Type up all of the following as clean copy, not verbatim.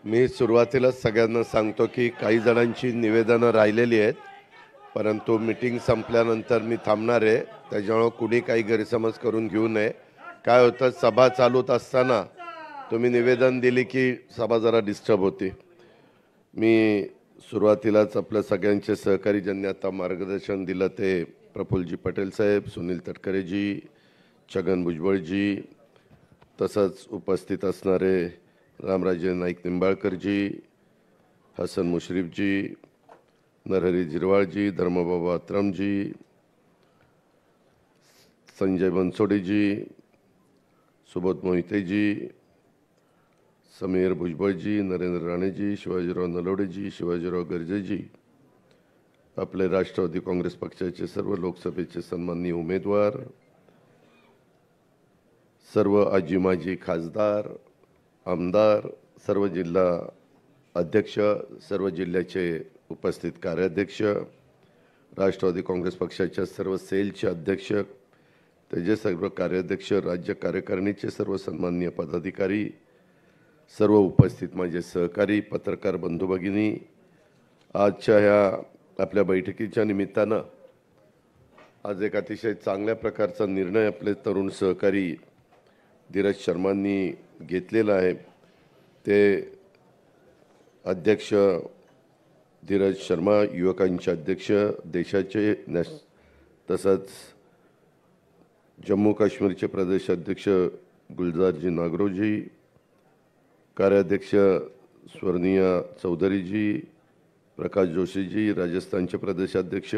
मी सुरुवातीलाच सगळ्यांना सांगतो की काही जणांची निवेदनं राहिलेली आहेत, परंतु मीटिंग संपल्यानंतर मी थांबणार आहे. त्याच्यामुळे कुणी काही गैरसमज करून घेऊ नये. काय होतं, सभा चालूत असताना तुम्ही निवेदन दिली की सभा जरा डिस्टर्ब होते. मी सुरुवातीलाच आपल्या सगळ्यांचे सहकारी ज्यांनी आता मार्गदर्शन दिलं ते प्रफुल्लजी पटेल साहेब, सुनील तटकरेजी, छगन भुजबळजी, तसंच उपस्थित असणारे रामराजे नाईक निंबाळकरजी, हसन मुश्रीफजी, नरहरी झिरवाळजी, धर्मबाबा अत्रमजी, संजय बनसोडेजी, सुबोध मोहितेजी, समीर भुजबळजी, नरेंद्र राणेजी, शिवाजीराव नलवडेजी, शिवाजीराव गर्जेजी, आपले राष्ट्रवादी काँग्रेस पक्षाचे सर्व लोकसभेचे सन्माननीय उमेदवार, सर्व आजी माजी खासदार, आमदार, सर्व जिल्हा अध्यक्ष, सर्व जिल्ह्याचे उपस्थित कार्याध्यक्ष, राष्ट्रवादी काँग्रेस पक्षाच्या सर्व सेलचे अध्यक्ष, त्याचे सर्व कार्याध्यक्ष, राज्य कार्यकारिणीचे सर्व सन्माननीय पदाधिकारी, सर्व उपस्थित माझे सहकारी, पत्रकार बंधू भगिनी, आजच्या ह्या आपल्या बैठकीच्या निमित्तानं आज एक अतिशय चांगल्या प्रकारचा निर्णय आपले तरुण सहकारी धीरज शर्मांनी घेतलेला आहे. ते अध्यक्ष धीरज शर्मा, युवकांचे अध्यक्ष देशाचे, तसंच जम्मू काश्मीरचे प्रदेश अध्यक्ष गुलजारजी नागरोजी, कार्याध्यक्ष स्वर्णिय चौधरीजी, प्रकाश जोशीजी, राजस्थानचे प्रदेशाध्यक्ष,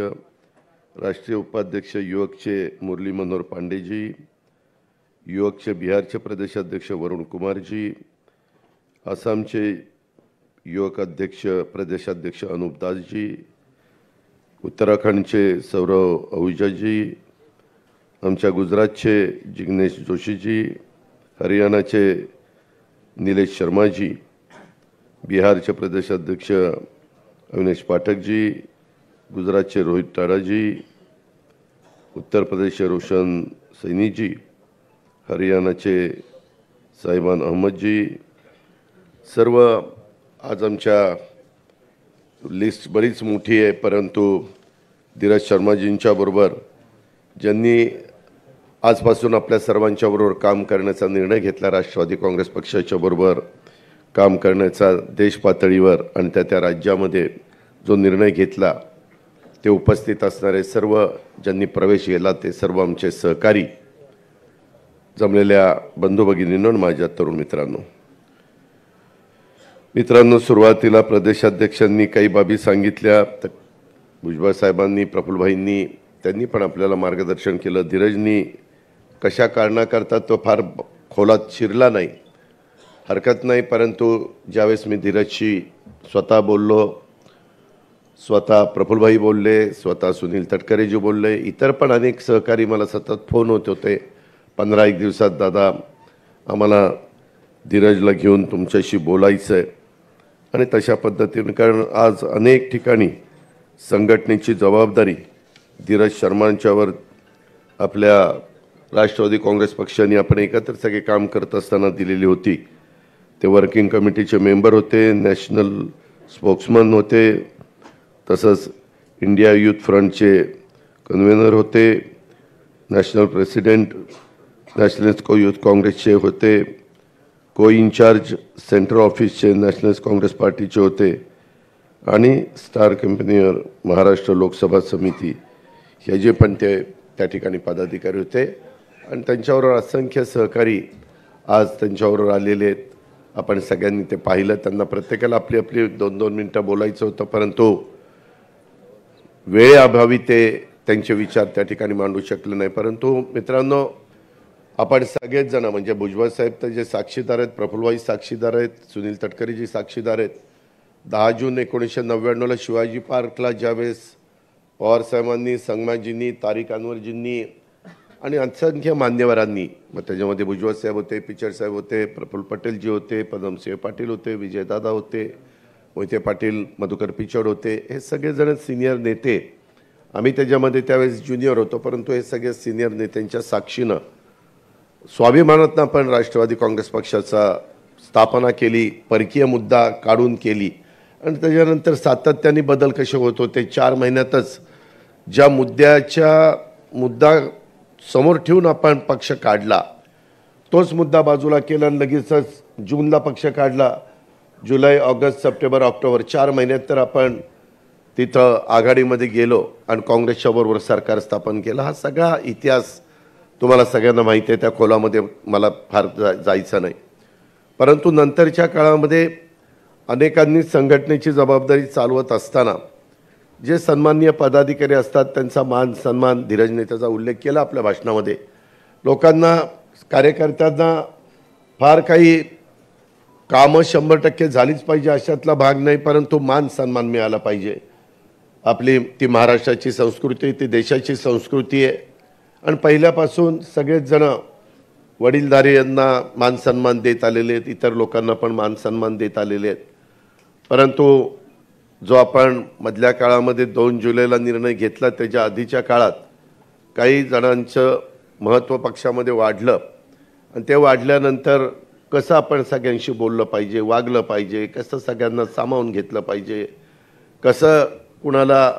राष्ट्रीय उपाध्यक्ष युवकचे मुरली मनोहर पांडेजी, युवकचे बिहारचे प्रदेशाध्यक्ष वरुण कुमारजी, आसामचे युवक अध्यक्ष प्रदेशाध्यक्ष अनूप दासजी, उत्तराखंडचे सौरव अहुजाजी, आमच्या गुजरातचे जिग्नेश जोशीजी, हरियाणाचे निलेश शर्माजी, बिहारचे प्रदेशाध्यक्ष अविनेश पाठकजी, गुजरातचे रोहित टाडाजी, उत्तर प्रदेशचे रोशन सैनीजी, हरियाणाचे साहिबान अहमदजी, सर्व आज आमच्या लिस्ट बरीच मोठी आहे, परंतु धीरज शर्माजींच्या बरोबर ज्यांनी आजपासून आपल्या सर्वांच्या बरोबर काम करण्याचा निर्णय घेतला, राष्ट्रवादी काँग्रेस पक्षाच्या बरोबर काम करण्याचा देश पातळीवर आणि त्या राज्यामध्ये जो निर्णय घेतला, ते उपस्थित असणारे सर्व ज्यांनी प्रवेश केला ते सर्व आमचे सहकारी, जमलेल्या बंधू भगिनींनो, माझ्या तरुण मित्रांनो, सुरुवातीला प्रदेशाध्यक्षांनी काही बाबी सांगितल्या. भुजबळ साहेबांनी, प्रफुल्लभाईंनी त्यांनी पण आपल्याला मार्गदर्शन केलं. धीरजनी कशा कारणाकरता तो फार खोलात शिरला नाही, हरकत नाही, परंतु ज्यावेळेस मी धीरजशी स्वतः बोललो, स्वतः प्रफुल्लभाई बोलले, स्वतः सुनील तटकरेजी बोलले, इतर पण अनेक सहकारी मला सतत फोन होत होते, 15-1 दिवसात दादा आम्हाला धीरजला घेऊन तुमच्याशी बोलायचं आहे. आणि तशा पद्धतीने, कारण आज अनेक ठिकाणी संघटनेची जबाबदारी धीरज शर्मांच्यावर आपल्या राष्ट्रवादी काँग्रेस पक्षाने आपण एकत्र सगळे काम करत असताना दिलेली होती. ते वर्किंग कमिटीचे मेंबर होते, नॅशनल स्पोक्समन होते, तसंच इंडिया यूथ फ्रंटचे कन्व्हेनर होते, नॅशनल प्रेसिडेंट नॅशनलिस्ट यूथ काँग्रेसचे होते, को इन्चार्ज सेंट्रल ऑफिसचे नॅशनलिस्ट काँग्रेस पार्टीचे होते, आणि स्टार कंपनीवर महाराष्ट्र लोकसभा समिती हे जे पण ते त्या ठिकाणी पदाधिकारी होते. आणि त्यांच्याबरोबर असंख्य सहकारी आज त्यांच्याबरोबर आलेले आहेत. आपण सगळ्यांनी ते पाहिलं. त्यांना प्रत्येकाला आपली आपली 2-2 मिनटं बोलायचं होतं, परंतु वेळेअभावी ते त्यांचे विचार त्या ठिकाणी मांडू शकले नाही. परंतु मित्रांनो, आपण सगळेच जण, म्हणजे भुजबळ साहेब तर जे साक्षीदार आहेत, प्रफुल्लभाई साक्षीदार आहेत, सुनील तटकरेजी साक्षीदार आहेत. 10 जून 1999ला शिवाजी पार्कला ज्यावेळेस पवार साहेबांनी, संगमाजींनी, तारिक अनवरजींनी आणि असंख्य मान्यवरांनी, मग त्याच्यामध्ये भुजबळ साहेब होते, पिचड साहेब होते, प्रफुल्ल पटेलजी होते, पदमसिंह पाटील होते, विजयदादा होते, मोहिते पाटील, मधुकर पिचड होते, हे सगळेजण सिनियर नेते. आम्ही त्याच्यामध्ये त्यावेळेस ज्युनियर होतो, परंतु हे सगळे सिनियर नेत्यांच्या साक्षीनं स्वाभिमानातनं आपण राष्ट्रवादी काँग्रेस पक्षाचा स्थापना केली, परकीय मुद्दा काढून केली आणि त्याच्यानंतर सातत्याने बदल कसे होत होते. 4 महिन्यातच ज्या मुद्दा समोर ठेवून आपण पक्ष काढला तोच मुद्दा बाजूला केला आणि लगेचच जूनला पक्ष काढला. जुलै, ऑगस्ट, सप्टेंबर, ऑक्टोबर 4 महिन्यात तर आपण तिथं आघाडीमध्ये गेलो आणि काँग्रेसच्या बरोबर सरकार स्थापन केलं. हा सगळा इतिहास तुम्हाला सगळ्यांना माहिती आहे, त्या खोलामध्ये मला फार जायचं नाही. परंतु नंतरच्या काळामध्ये अनेकांनी संघटनेची जबाबदारी चालवत असताना जे सन्माननीय पदाधिकारी असतात त्यांचा मान सन्मान, धीरजने त्याचा उल्लेख केला आपल्या भाषणामध्ये. लोकांना, कार्यकर्त्यांना फार काही कामं 100% झालीच पाहिजे अशातला भाग नाही, परंतु मान सन्मान मिळाला पाहिजे. आपली ती महाराष्ट्राची संस्कृती, ती देशाची संस्कृती आहे आणि पहिल्यापासून सगळेच जण वडीलधारी यांना मान सन्मान देत आलेले आहेत, इतर लोकांना पण मान सन्मान देत आलेले आहेत. परंतु जो आपण मधल्या काळामध्ये 2 जुलैला निर्णय घेतला त्याच्या आधीच्या काळात काही जणांचं महत्त्व पक्षामध्ये वाढलं आणि ते वाढल्यानंतर कसं आपण सगळ्यांशी बोललं पाहिजे, वागलं पाहिजे, कसं सगळ्यांना सामावून घेतलं पाहिजे, कसं कुणाला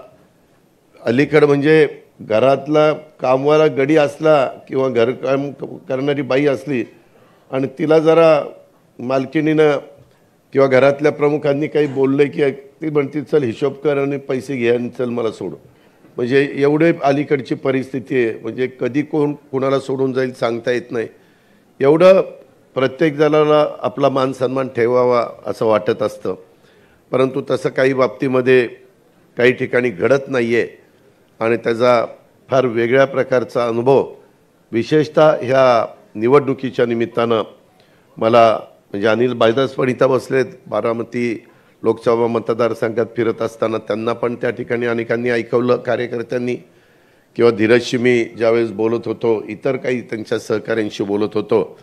अलीकडं म्हणजे घरातला कामवाला गडी असला किंवा घरकाम करणारी बाई असली आणि तिला जरा मालकिनीनं किंवा घरातल्या प्रमुखांनी काही बोललं की ती म्हणते चल हिशोब कर आणि पैसे घे आणि चल मला सोड. म्हणजे एवढे अलीकडची परिस्थिती आहे. म्हणजे कधी कोण कुणाला सोडून जाईल सांगता येत नाही. एवढं प्रत्येक जणाला आपला मान सन्मान ठेवावा असं वाटत असतं, परंतु तसं काही बाबतीमध्ये काही ठिकाणी घडत नाही आहे आणि त्याचा फार वेगळ्या प्रकारचा अनुभव विशेषतः ह्या निवडणुकीच्या निमित्तानं मला, म्हणजे अनिल बायदास पण इथं बसलेत, बारामती लोकसभा मतदारसंघात फिरत असताना त्यांना पण त्या ठिकाणी अनेकांनी ऐकवलं, कार्यकर्त्यांनी किंवा धीरजशी मी ज्यावेळेस बोलत होतो, इतर काही त्यांच्या सहकाऱ्यांशी बोलत होतो,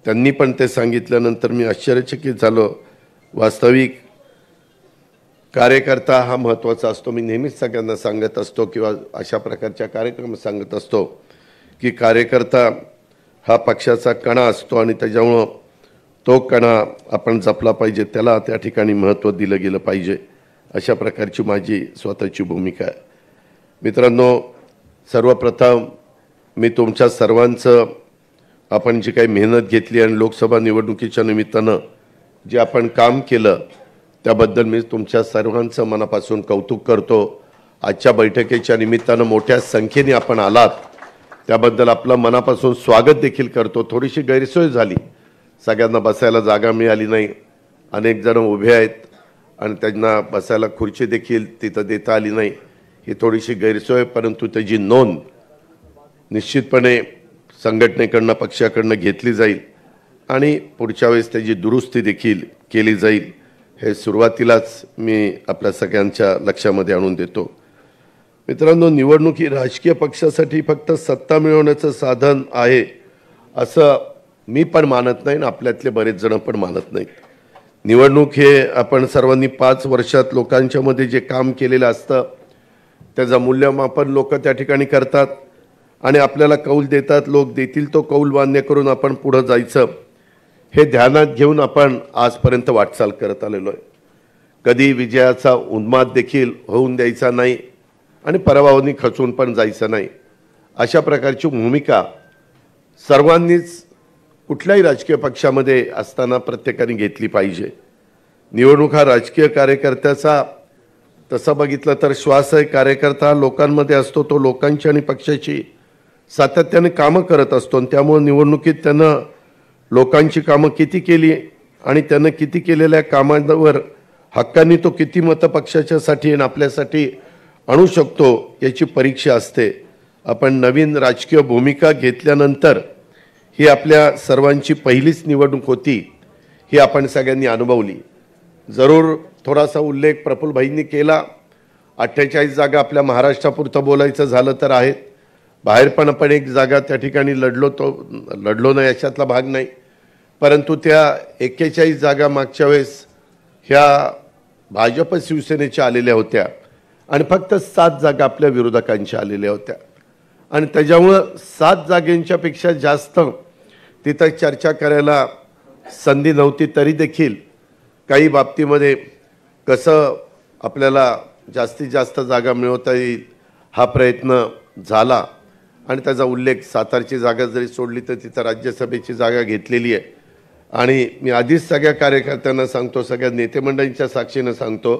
त्यांनी पण ते सांगितल्यानंतर मी आश्चर्यचकित झालो. वास्तविक कार्यकर्ता हा महत्त्वाचा असतो. मी नेहमीच सगळ्यांना सांगत असतो किंवा अशा प्रकारच्या कार्यक्रम सांगत असतो की कार्यकर्ता हा पक्षाचा कणा असतो आणि त्याच्यामुळं तो कणा आपण जपला पाहिजे, त्याला त्या ठिकाणी महत्त्व दिलं गेलं पाहिजे, अशा प्रकारची माझी स्वतःची भूमिका आहे. मित्रांनो, सर्वप्रथम मी तुमच्या सर्वांचं, आपण जी काही मेहनत घेतली आणि लोकसभा निवडणुकीच्या निमित्तानं जे आपण काम केलं त्याबद्दल मी तुमच्या सर्वांचं मनापासून कौतुक करतो. आजच्या बैठकीच्या निमित्तानं मोठ्या संख्येने आपण आलात त्याबद्दल आपलं मनापासून स्वागत देखील करतो. थोडीशी गैरसोय झाली, सगळ्यांना बसायला जागा मिळाली नाही, अनेक जण उभे आहेत आणि त्यांना बसायला खुर्ची देखील तिथं देता आली नाही, ही थोडीशी गैरसोय, परंतु त्याची नोंद निश्चितपणे संघटनेकडनं, पक्षाकडनं घेतली जाईल आणि पुढच्या वेळेस त्याची दुरुस्ती देखील केली जाईल, हे सुरुवातीलाच मी आपल्या सगळ्यांच्या लक्षामध्ये आणून देतो. मित्रांनो, निवडणूक ही राजकीय पक्षासाठी फक्त सत्ता मिळवण्याचं साधन आहे असं मी पण मानत नाही आणि आपल्यातले बरेच जण पण मानत नाहीत. निवडणूक हे आपण सर्वांनी 5 वर्षात लोकांच्या मध्ये जे काम केलेलं असतं त्याचं मूल्यमापन लोक त्या ठिकाणी करतात आणि आपल्याला कौल देतात. लोक देतील तो कौल मान्य करून आपण पुढे जायचं, हे ध्यानात घेऊन आपण आजपर्यंत वाटचाल करत आलेलो आहे. कधी विजयाचा उन्माद देखील होऊन द्यायचा नाही आणि पराभवानी खचून पण जायचं नाही, अशा प्रकारची भूमिका सर्वांनीच कुठल्याही राजकीय पक्षामध्ये असताना प्रत्येकाने घेतली पाहिजे. निवडणूक हा राजकीय कार्यकर्त्याचा तसं बघितलं तर श्वास आहे. कार्यकर्ता लोकांमध्ये असतो, तो लोकांची आणि पक्षाची सातत्याने कामं करत असतो आणि त्यामुळे निवडणुकीत त्यानं लोकांची कामं किती केली आणि त्यानं किती केलेल्या कामांवर हक्कांनी तो किती मतं पक्षाच्यासाठी आणि आपल्यासाठी आणू शकतो याची परीक्षा असते. आपण नवीन राजकीय भूमिका घेतल्यानंतर ही आपल्या सर्वांची पहिलीच निवडणूक होती, ही आपण सगळ्यांनी अनुभवली. जरूर थोडासा उल्लेख प्रफुल्लभाईंनी केला, 48 जागा आपल्या महाराष्ट्रापुरतं बोलायचं झालं तर आहेत, बाहेर पण आपण एक जागा त्या ठिकाणी लढलो नाही अशातला भाग नाही, परंतु त्या 41 जागा मागच्या वेळेस ह्या भाजप शिवसेनेच्या आलेल्या होत्या आणि फक्त 7 जागा आपल्या विरोधकांच्या आलेल्या होत्या आणि त्याच्यामुळं 7 जागांच्या पेक्षा जास्त तिथं चर्चा करायला संधी नव्हती तरी देखील काही बाबतीमध्ये कसं आपल्याला जास्तीत जास्त जागा मिळवता येईल हा प्रयत्न झाला आणि त्याचा उल्लेख सातारची जागा जरी सोडली तर तिथं राज्यसभेची जागा घेतलेली आहे आणि मी आधीच सगळ्या कार्यकर्त्यांना सांगतो, सगळ्या नेते मंडळींच्या साक्षीनं सांगतो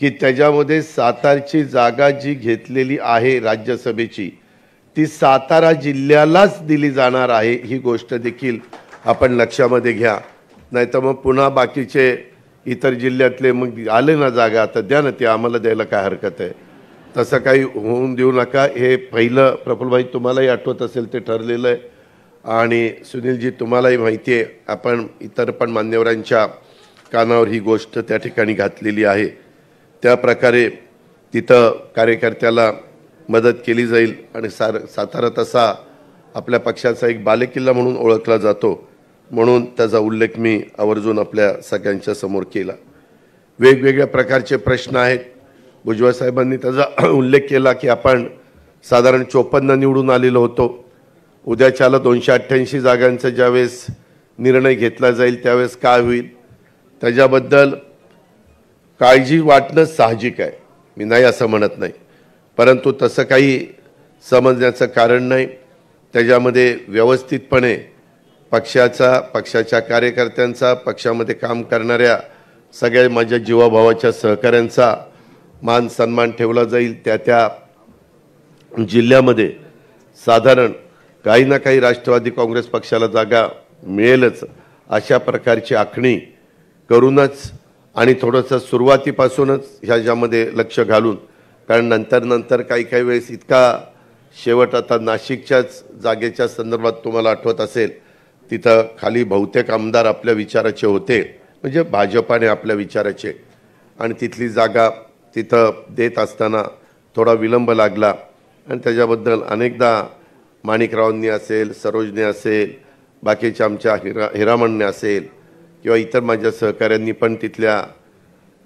की त्याच्यामध्ये सातारची जागा जी घेतलेली आहे राज्यसभेची ती सातारा जिल्ह्यालाच दिली जाणार आहे ही गोष्ट देखील आपण लक्षामध्ये घ्या. नाहीतर मग पुन्हा बाकीचे इतर जिल्ह्यातले मग आले ना जागा तर द्या ना, ते आम्हाला द्यायला काय हरकत आहे. तसं काही होऊन देऊ नका. हे पहिलं प्रफुल्लभाई तुम्हालाही आठवत असेल ते ठरलेलं आहे आणि सुनीलजी तुम्हालाही माहिती आहे, आपण इतर पण मान्यवरांच्या कानावर ही गोष्ट त्या ठिकाणी घातलेली आहे. त्या प्रकारे तिथं कार्यकर्त्याला मदत केली जाईल आणि सातारा तसा आपल्या पक्षाचा एक बालेकिल्ला म्हणून ओळखला जातो, म्हणून त्याचा उल्लेख मी आवर्जून आपल्या सगळ्यांच्या समोर केला. वेगवेगळ्या प्रकारचे प्रश्न आहेत. भुजबळ साहेबांनी त्याचा उल्लेख केला की आपण साधारण 54 निवडून आलेलो होतो. उद्याच्याला 288 जागांचा ज्यावेळेस निर्णय घेतला जाईल त्यावेळेस काय होईल त्याच्याबद्दल काळजी वाटणं साहजिक आहे, मी नाही असं म्हणत नाही, परंतु तसं काही समजण्याचं कारण नाही. त्याच्यामध्ये व्यवस्थितपणे पक्षाच्या कार्यकर्त्यांचा, पक्षामध्ये काम करणाऱ्या सगळ्या माझ्या जीवाभावाच्या सहकाऱ्यांचा मान सन्मान ठेवला जाईल. त्या जिल्ह्यामध्ये साधारण काही ना काही राष्ट्रवादी काँग्रेस पक्षाला जागा मिळेलच अशा प्रकारची आखणी करूनच आणि थोडंसं सुरुवातीपासूनच ह्याच्यामध्ये लक्ष घालून, कारण नंतर काही वेळेस इतका शेवट आता नाशिकच्याच जागेच्या संदर्भात तुम्हाला आठवत असेल तिथं खाली बहुतेक आमदार आपल्या विचाराचे होते, म्हणजे भाजपाने आपल्या विचाराचे, आणि तिथली जागा तिथं देत असताना थोडा विलंब लागला आणि त्याच्याबद्दल अनेकदा माणिकरावांनी असेल, सरोजने असेल, बाकीच्या आमच्या हिरामणने असेल किंवा इतर माझ्या सहकाऱ्यांनी पण तिथल्या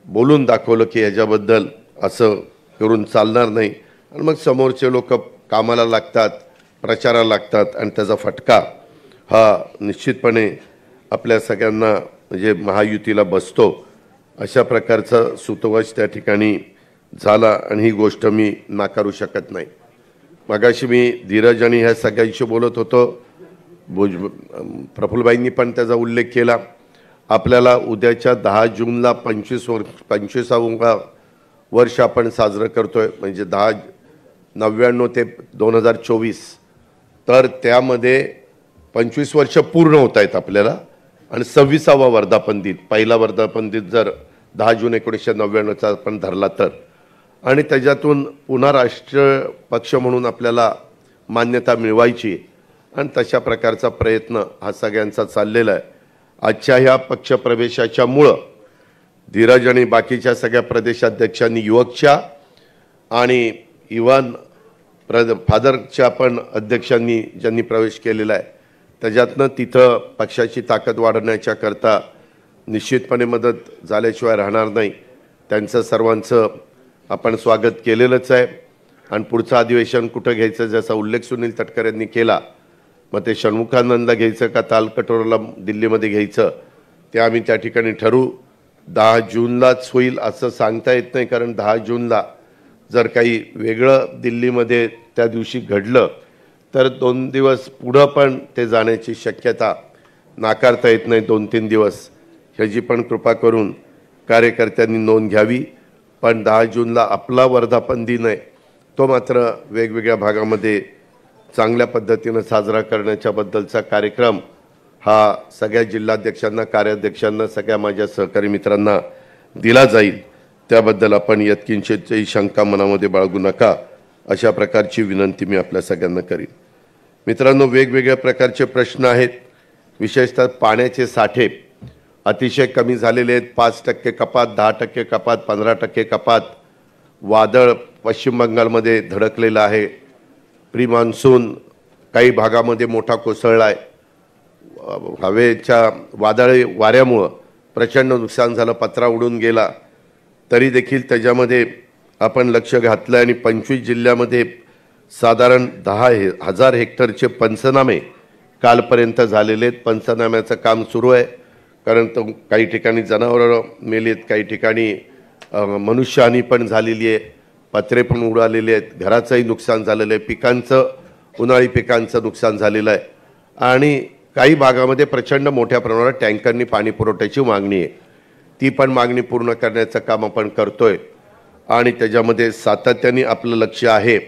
बोलून दाखवलं की ह्याच्याबद्दल असं करून चालणार नाही आणि मग समोरचे लोक कामाला लागतात, प्रचाराला लागतात आणि त्याचा फटका हा निश्चितपणे आपल्या सगळ्यांना म्हणजे महायुतीला बसतो. अशा प्रकारचा सुतोवाच त्या ठिकाणी झाला आणि ही गोष्ट मी नाकारू शकत नाही. मगाशी मी धीरज आणि ह्या सगळ्यांशी बोलत होतो, प्रफुल्लभाईंनी पण त्याचा उल्लेख केला. आपल्याला उद्याच्या 10 जूनला 25वां वर्ष आपण साजरं करतोय, म्हणजे 1099 ते 2024, तर त्यामध्ये 25 वर्ष पूर्ण होत आहेत आपल्याला आणि 26वा वर्धापन दिन, पहिला वर्धापन दिन जर 10 जून 1999चा आपण धरला तर, आणि त्याच्यातून पुन्हा राष्ट्रीय पक्ष म्हणून आपल्याला मान्यता मिळवायची आणि तशा प्रकारचा प्रयत्न हा सगळ्यांचा चाललेला आहे. आजच्या ह्या पक्षप्रवेशाच्यामुळं धीरज आणि बाकीच्या सगळ्या प्रदेशाध्यक्षांनी युवकच्या आणि इव्हन फादरच्या पण अध्यक्षांनी ज्यांनी प्रवेश केलेला आहे त्याच्यातनं तिथं पक्षाची ताकद वाढवण्याच्या करता निश्चितपणे मदत झाल्याशिवाय राहणार नाही. त्यांचं सर्वांचं आपण स्वागत केलेलंच आहे आणि पुढचं अधिवेशन कुठं घ्यायचं ज्याचा उल्लेख सुनील तटकरे यांनी केला, मग ते षण्मुखानंदला घ्यायचं का तालकटोराला दिल्लीमध्ये घ्यायचं ते आम्ही त्या ठिकाणी ठरवू. 10 जूनलाच होईल असं सांगता येत नाही, कारण 10 जूनला जर काही वेगळं दिल्लीमध्ये त्या दिवशी घडलं तर 2 दिवस पुढं पण ते जाण्याची शक्यता नाकारता येत नाही. 2-3 दिवस ह्याची पण कृपा करून कार्यकर्त्यांनी नोंद घ्यावी. पण 10 जूनला आपला वर्धापन दिन आहे, तो मात्र वेगवेगळ्या भागामध्ये चांगल्या पद्धतीनं साजरा करण्याच्या बद्दलचा कार्यक्रम हा सगळ्या जिल्हाध्यक्षांना, कार्याध्यक्षांना, सगळ्या माझ्या सहकारी मित्रांना दिला जाईल. त्याबद्दल आपण यत्किंचितही शंका मनामध्ये बाळगू नका, अशा प्रकारची विनंती मी आपल्या सगळ्यांना करीन. मित्रांनो, वेगवेगळ्या प्रकारचे प्रश्न आहेत. विशेषतः पाण्याचे साठे अतिशय कमी झालेले आहेत. 5% कपात, 10% कपात, 15% कपात. वादळ पश्चिम बंगालमध्ये धडकलेलं आहे. प्री मान्सून काही भागामध्ये मोठा कोसळला आहे. हवेच्या वादळी वाऱ्यामुळं प्रचंड नुकसान झालं, पत्रा उडून गेला. तरी देखील त्याच्यामध्ये आपण लक्ष घातलं आणि 25 जिल्ह्यामध्ये साधारण 10,000 हेक्टरचे पंचनामे कालपर्यंत झालेले आहेत. पंचनाम्याचं काम सुरू आहे. कारण तो काही ठिकाणी जनावरं मेलीत, काही ठिकाणी मनुष्यहानी पण झालेली आहे, पत्रे पण उडालेले आहेत, घराचंही नुकसान झालेलं आहे, पिकांचं उन्हाळी पिकांचं नुकसान झालेलं आहे आणि काही भागामध्ये प्रचंड मोठ्या प्रमाणात टँकरनी पाणी पुरवठ्याची मागणी आहे. ती पण मागणी पूर्ण करण्याचं काम आपण करतोय आणि त्याच्यामध्ये सातत्याने आपलं लक्ष आहे.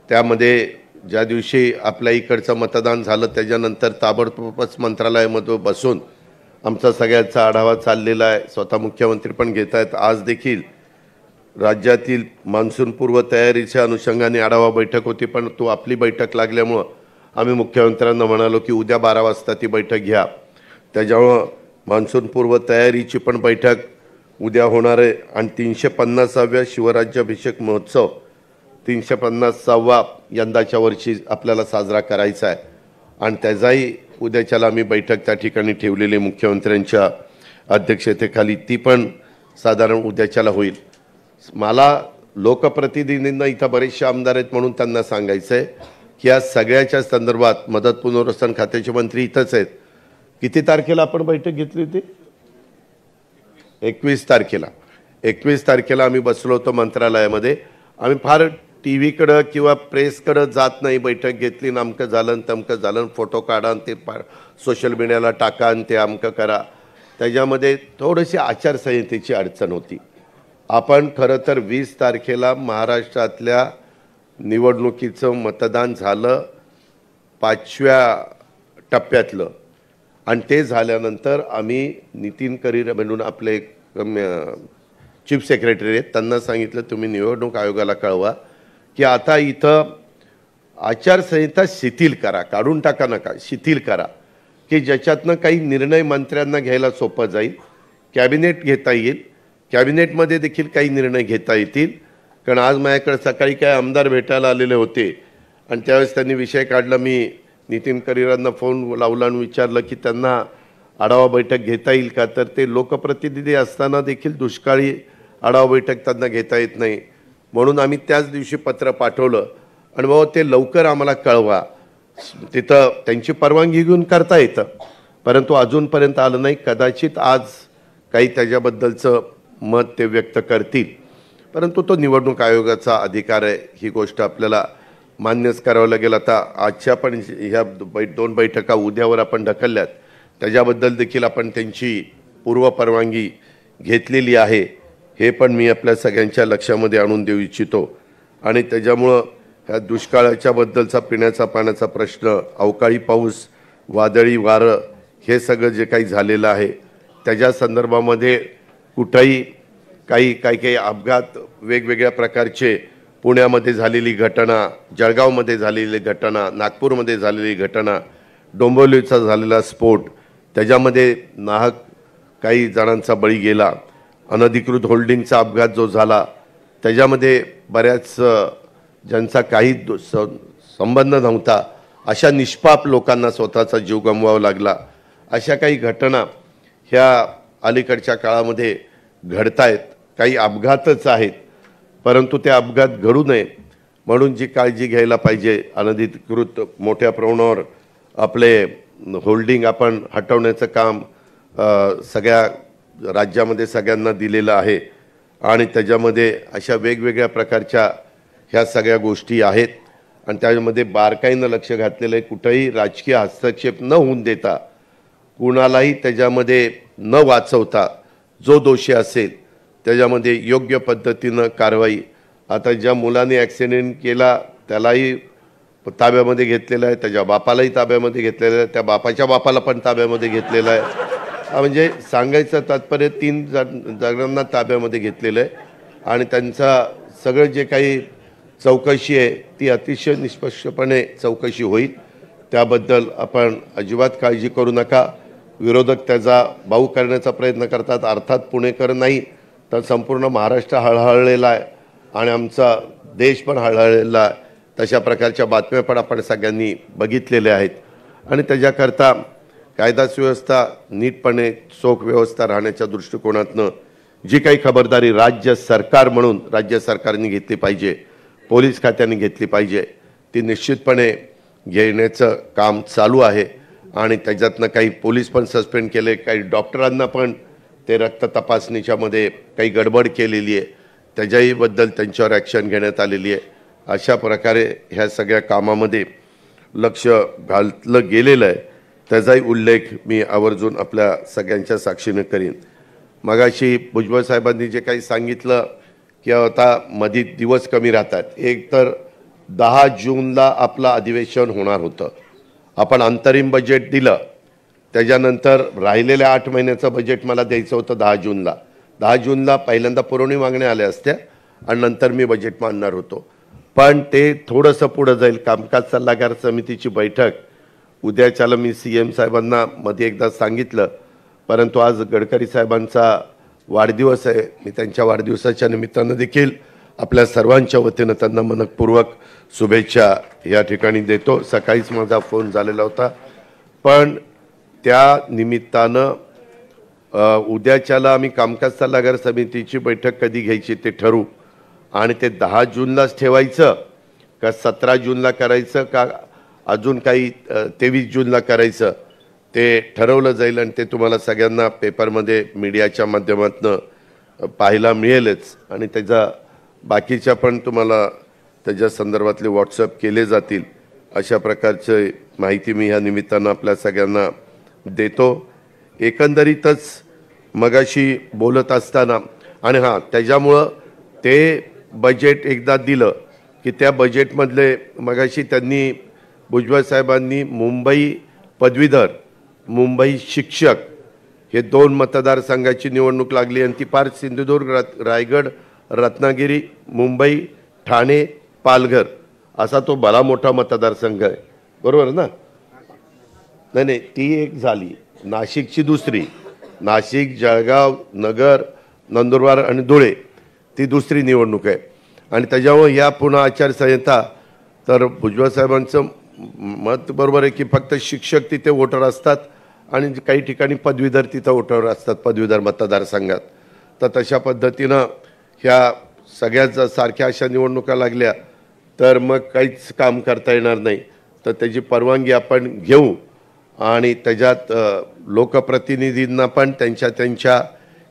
त्यामध्ये ज्या दिवशी आपल्या इकडचं मतदान झालं त्याच्यानंतर ताबडतोबच मंत्रालयामध्ये बसून आमचा सगळ्यांचा आढावा चाललेला आहे. स्वतः मुख्यमंत्री पण घेत आहेत. आज देखील राज्यातील मान्सूनपूर्व तयारीच्या अनुषंगाने आढावा बैठक होती, पण तो आपली बैठक लागल्यामुळं आम्ही मुख्यमंत्र्यांना म्हणालो की उद्या 12 वाजता ती बैठक घ्या. त्याच्यामुळं मान्सूनपूर्व तयारीची पण बैठक उद्या होणार आहे आणि 350व्या शिवराज्याभिषेक महोत्सव 350वा यंदाच्या वर्षी आपल्याला साजरा करायचा आहे आणि त्याचाही उद्याच्याला आम्ही बैठक त्या ठिकाणी ठेवलेली मुख्यमंत्र्यांच्या अध्यक्षतेखाली. ती पण साधारण उद्याच्याला होईल. मला लोकप्रतिनिधींना इथं बरेचसे आमदार आहेत म्हणून त्यांना सांगायचं आहे की या सगळ्याच्या संदर्भात मदत पुनर्वसन खात्याचे मंत्री इथंच आहेत. किती तारखेला आपण बैठक घेतली होती? 21 तारखेला. 21 तारखेला आम्ही बसलो होतो मंत्रालयामध्ये. आम्ही फार टी व्हीकडं किंवा प्रेसकडं जात नाही. बैठक घेतली, अमकं झालं तमकं झालं, फोटो काढा आणि ते सोशल मीडियाला टाका आणि ते अमकं करा. त्याच्यामध्ये थोडीशी आचारसंहितेची अडचण होती. आपण खरं तर 20 तारखेला महाराष्ट्रातल्या निवडणुकीचं मतदान झालं 5व्या टप्प्यातलं आणि ते झाल्यानंतर आम्ही नितीन करीर म्हणून आपले चीफ सेक्रेटरी आहेत, त्यांना सांगितलं तुम्ही निवडणूक आयोगाला कळवा की आता इथं आचारसंहिता शिथिल करा, काढून टाका नका, शिथिल करा की ज्याच्यातनं काही निर्णय मंत्र्यांना घ्यायला सोपं जाईल, कॅबिनेट घेता येईल, कॅबिनेटमध्ये देखील काही निर्णय घेता येतील. कारण आज माझ्याकडे सकाळी काय आमदार भेटायला आलेले होते आणि त्यावेळेस त्यांनी विषय काढला. मी नितीन करीरांना फोन लावला आणि विचारलं की त्यांना आढावा बैठक घेता येईल का, तर ते लोकप्रतिनिधी असताना देखील दुष्काळी आढावा बैठक त्यांना घेता येत नाही. म्हणून आम्ही त्याच दिवशी पत्र पाठवलं आणि बाबा ते लवकर आम्हाला कळवा. तिथं त्यांची परवानगी घेऊन करता येतं, परंतु अजूनपर्यंत आलं नाही. कदाचित आज काही त्याच्याबद्दलचं मत ते व्यक्त करतील, परंतु तो निवडणूक आयोगाचा अधिकार आहे. ही गोष्ट आपल्याला मान्यच करावं लागेल. आता आजच्या पण ह्या 2 बैठका उद्यावर आपण ढकलल्यात, त्याच्याबद्दल देखील आपण त्यांची पूर्व परवानगी घेतलेली आहे. हे पण मी आपल्या सगळ्यांच्या लक्षामध्ये आणून देऊ इच्छितो. आणि त्याच्यामुळं ह्या दुष्काळाच्या बद्दलचा पिण्याचा पाण्याचा प्रश्न, अवकाळी पाऊस, वादळी वारं, हे सगळं जे काही झालेलं आहे त्याच्या संदर्भामध्ये कुठंही काही अपघात, वेगवेगळ्या प्रकारचे, पुण्यामध्ये झालेली घटना, जळगावमध्ये झालेली घटना, नागपूरमध्ये झालेली घटना, डोंबिवलीचा झालेला स्फोट, त्याच्यामध्ये नाहक काही जणांचा बळी गेला, अनधिकृत होल्डिंगचा अपघात जो झाला त्याच्यामध्ये बऱ्याच ज्यांचा काही संबंध नव्हता अशा निष्पाप लोकांना स्वतःचा जीव गमवावा लागला. अशा काही घटना ह्या अलीकडच्या काळामध्ये घडतायत. काही अपघातच आहेत, परंतु ते अपघात घडू नये म्हणून जी काळजी घ्यायला पाहिजे, अनधिकृत मोठ्या प्रमाणावर आपले होल्डिंग आपण हटवण्याचं काम सगळ्या राज्यामध्ये सगळ्यांना दिलेलं आहे आणि त्याच्यामध्ये अशा वेगवेगळ्या प्रकारच्या ह्या सगळ्या गोष्टी आहेत आणि त्यामध्ये बारकाईनं लक्ष घातलेलं आहे. कुठंही राजकीय हस्तक्षेप न होऊन देता, कुणालाही त्याच्यामध्ये न वाचवता, जो दोषी असेल त्याच्यामध्ये योग्य पद्धतीनं कारवाई. आता ज्या मुलाने ॲक्सिडेंट केला त्यालाही ताब्यामध्ये घेतलेलं आहे, त्याच्या बापालाही ताब्यामध्ये घेतलेलं आहे, त्या बापाच्या बापाला पण ताब्यामध्ये घेतलेलं आहे. म्हणजे सांगायचं तात्पर्य 3 जणांना ताब्यामध्ये घेतलेलं आहे आणि त्यांचा सगळं जे काही चौकशी आहे ती अतिशय निष्पक्षपणे चौकशी होईल. त्याबद्दल आपण अजिबात काळजी करू नका. विरोधक त्याचा बाऊ करण्याचा प्रयत्न करतात. अर्थात पुणेकर नाही तर संपूर्ण महाराष्ट्र हळहळलेला आहे आणि आमचा देश पण हळहळलेला आहे. तशा प्रकारच्या बातम्या पण आपण सगळ्यांनी बघितलेल्या आहेत आणि त्याच्याकरता कायदा सुव्यवस्था नीटपणे चोख व्यवस्था राहण्याच्या दृष्टिकोनातनं जी काही खबरदारी राज्य सरकार म्हणून राज्य सरकारने घेतली पाहिजे, पोलीस खात्याने घेतली पाहिजे, ती निश्चितपणे घेण्याचं काम चालू आहे आणि त्याच्यातनं काही पोलीस पण सस्पेंड केले, काही डॉक्टरांना पण ते रक्त तपासणीच्या मध्ये काही गडबड केलेली आहे, त्याच्याही बद्दल त्यांच्यावर ॲक्शन घेण्यात आलेली आहे. अशा प्रकारे ह्या सगळ्या कामामध्ये लक्ष घातलं गेलेलं आहे, त्याचाही उल्लेख मी आवर्जून आपल्या सगळ्यांच्या साक्षीने करीन. मगाशी भुजबळ साहेबांनी जे काही सांगितलं की आता मध्ये दिवस कमी राहतात, एक तर 10 जूनला आपलं अधिवेशन होणार होतं, आपण अंतरिम बजेट दिलं, त्याच्यानंतर राहिलेल्या 8 महिन्याचं बजेट मला द्यायचं होतं 10 जूनला. 10 जूनला पहिल्यांदा पुरवणी मागण्या आल्या असत्या आणि नंतर मी बजेट मांडणार होतो, पण ते थोडंसं पुढं जाईल. कामकाज सल्लागार समितीची बैठक उद्याच्याला मी CM साहेबांना मध्ये एकदा सांगितलं, परंतु आज गडकरी साहेबांचा वाढदिवस आहे, मी त्यांच्या वाढदिवसाच्या निमित्तानं देखील आपल्या सर्वांच्या वतीनं त्यांना मनपूर्वक शुभेच्छा या ठिकाणी देतो. सकाळीच माझा फोन झालेला होता, पण त्या निमित्तानं उद्याच्याला आम्ही कामकाज सल्लागार समितीची बैठक कधी घ्यायची ते ठरवू आणि ते 10 जूनलाच ठेवायचं का 17 जूनला करायचं का अजून काही 23 जूनला करायचं ते ठरवलं जाईल आणि ते तुम्हाला सगळ्यांना पेपरमध्ये मीडियाच्या माध्यमातून पाहायला मिळेलच आणि त्याचा बाकीच्या पण तुम्हाला त्याच्या संदर्भातले व्हॉट्सअप केले जातील. अशा प्रकारची माहिती मी ह्या निमित्तानं आपल्या सगळ्यांना देतो. एकंदरीतच मगाशी बोलत असताना आणि हां त्याच्यामुळं ते बजेट एकदा दिलं की त्या बजेटमधले मगाशी त्यांनी भुजबळ साहेबांनी मुंबई पदवीधर, मुंबई शिक्षक हे 2 मतदारसंघाची निवडणूक लागली आणि ती फार सिंधुदुर्ग, रायगड, रत्नागिरी, मुंबई, ठाणे, पालघर असा तो भला मोठा मतदारसंघ आहे, बरोबर ना? नाही, ती एक झाली. नाशिकची दुसरी, नाशिक, जळगाव, नगर, नंदुरबार आणि धुळे ती दुसरी निवडणूक आहे आणि त्याच्यामुळे या पुन्हा आचारसंहिता. तर भुजबळ साहेबांचं मत बरोबर आहे की फक्त शिक्षक तिथे वोटर असतात आणि काही ठिकाणी पदवीधर तिथं वोटर असतात पदवीधर मतदारसंघात. तर तशा पद्धतीनं ह्या सगळ्याच सारख्या अशा निवडणुका लागल्या तर मग काहीच काम करता येणार नाही. तर त्याची परवानगी आपण घेऊ आणि त्याच्यात लोकप्रतिनिधींना पण त्यांच्या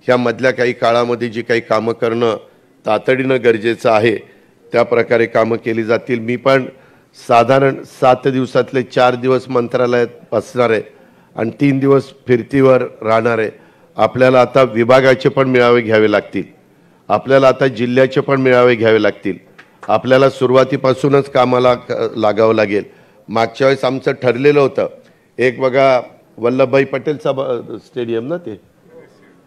ह्या मधल्या काही काळामध्ये जी काही कामं करणं तातडीनं गरजेचं आहे त्या प्रकारे कामं केली जातील. मी पण साधारण 7 दिवसातले 4 दिवस मंत्रालयात बसणार आहे आणि 3 दिवस फिरतीवर राहणार आहे. आपल्याला आता विभागाचे पण मेळावे घ्यावे लागतील, आपल्याला आता जिल्ह्याचे पण मेळावे घ्यावे लागतील, आपल्याला सुरुवातीपासूनच कामाला लागावं लागेल. मागच्या वेळेस आमचं ठरलेलं होतं एक बघा वल्लभभाई पटेलचा स्टेडियम ना, ते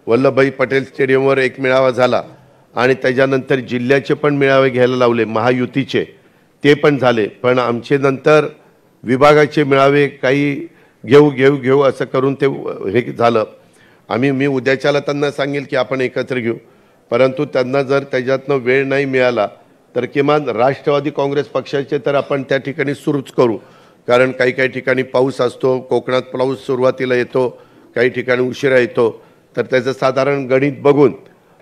वल्लभभाई पटेल स्टेडियमवर एक मेळावा झाला आणि त्याच्यानंतर जिल्ह्याचे पण मेळावे घ्यायला लावले महायुतीचे, ते पण झाले. पण आमचे नंतर विभागाचे मेळावे काही घेऊ असं करून ते हे झालं. मी उद्याच्याला त्यांना सांगेल की आपण एकत्र घेऊ, परंतु त्यांना जर त्याच्यातनं वेळ नाही मिळाला तर किमान राष्ट्रवादी काँग्रेस पक्षाचे तर आपण त्या ठिकाणी सुरूच करू, कारण काही ठिकाणी पाऊस असतो, कोकणात पाऊस सुरुवातीला येतो, काही ठिकाणी उशिरा येतो. तर त्याचं साधारण गणित बघून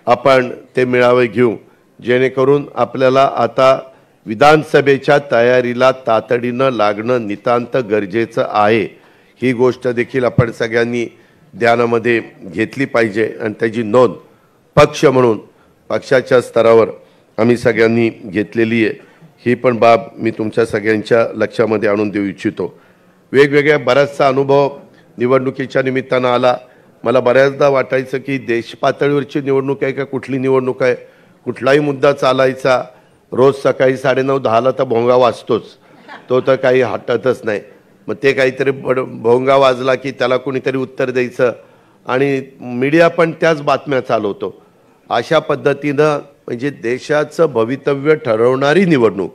आपण ते मेळावे घेऊ, जेणेकरून आपल्याला आता विधानसभेच्या तयारीला तातडीनं लागणं नितांत गरजेचं आहे. ही गोष्ट देखील आपण सगळ्यांनी ध्यानामध्ये घेतली पाहिजे आणि त्याची नोंद पक्ष म्हणून पक्षाच्या स्तरावर आम्ही सगळ्यांनी घेतलेली आहे. ही पण बाब मी तुमच्या सगळ्यांच्या लक्षामध्ये आणून देऊ इच्छितो. वेगवेगळ्या बराचसा अनुभव निवडणुकीच्या निमित्तानं आला. मला बऱ्याचदा वाटायचं की देश पातळीवरची निवडणूक आहे का कुठली निवडणूक आहे, कुठलाही मुद्दा चालायचा रोज सकाळी 9:30-10ला तर भोंगा वाजतोच, तो तर काही हटतच नाही. मग ते काहीतरी भोंगा वाजला की त्याला कोणीतरी उत्तर द्यायचं आणि मीडिया पण त्याच बातम्या चालवतो. अशा पद्धतीनं म्हणजे देशाचं भवितव्य ठरवणारी निवडणूक,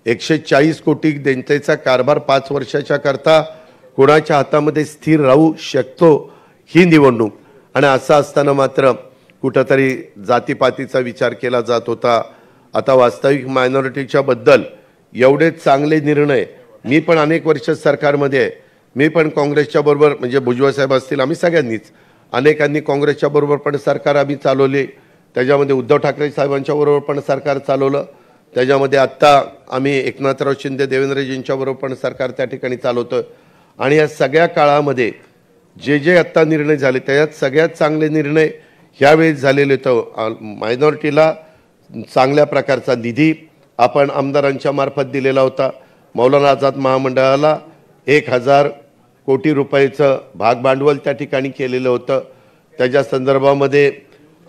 140 कोटी जनतेचा कारभार 5 वर्षाच्या करता कोणाच्या हातामध्ये स्थिर राहू शकतो ही निवडणूक. आणि असं असताना मात्र कुठंतरी जातीपातीचा विचार केला जात होता. आता वास्तविक मायनॉरिटीच्या बद्दल एवढे चांगले निर्णय, मी पण अनेक वर्ष सरकारमध्ये आहे, मी पण काँग्रेसच्या बरोबर म्हणजे भुजबळ साहेब असतील आम्ही सगळ्यांनीच अनेकांनी काँग्रेसच्या बरोबर पण सरकार आम्ही चालवले, त्याच्यामध्ये उद्धव ठाकरे साहेबांच्या बरोबर पण सरकार चालवलं, त्याच्यामध्ये आत्ता आम्ही एकनाथराव शिंदे देवेंद्रजींच्या बरोबर पण सरकार त्या ठिकाणी चालवतं. आणि या सगळ्या काळामध्ये जे जे आत्ता निर्णय झाले त्याच्यात सगळ्यात चांगले निर्णय ह्यावेळेस झालेले. तर मायनॉरिटीला चांगल्या प्रकारचा निधी आपण आमदारांच्या मार्फत दिलेला होता. मौलाना आझाद महामंडळाला 1000 कोटी रुपयाचं भागभांडवल त्या ठिकाणी केलेलं होतं. त्याच्या संदर्भामध्ये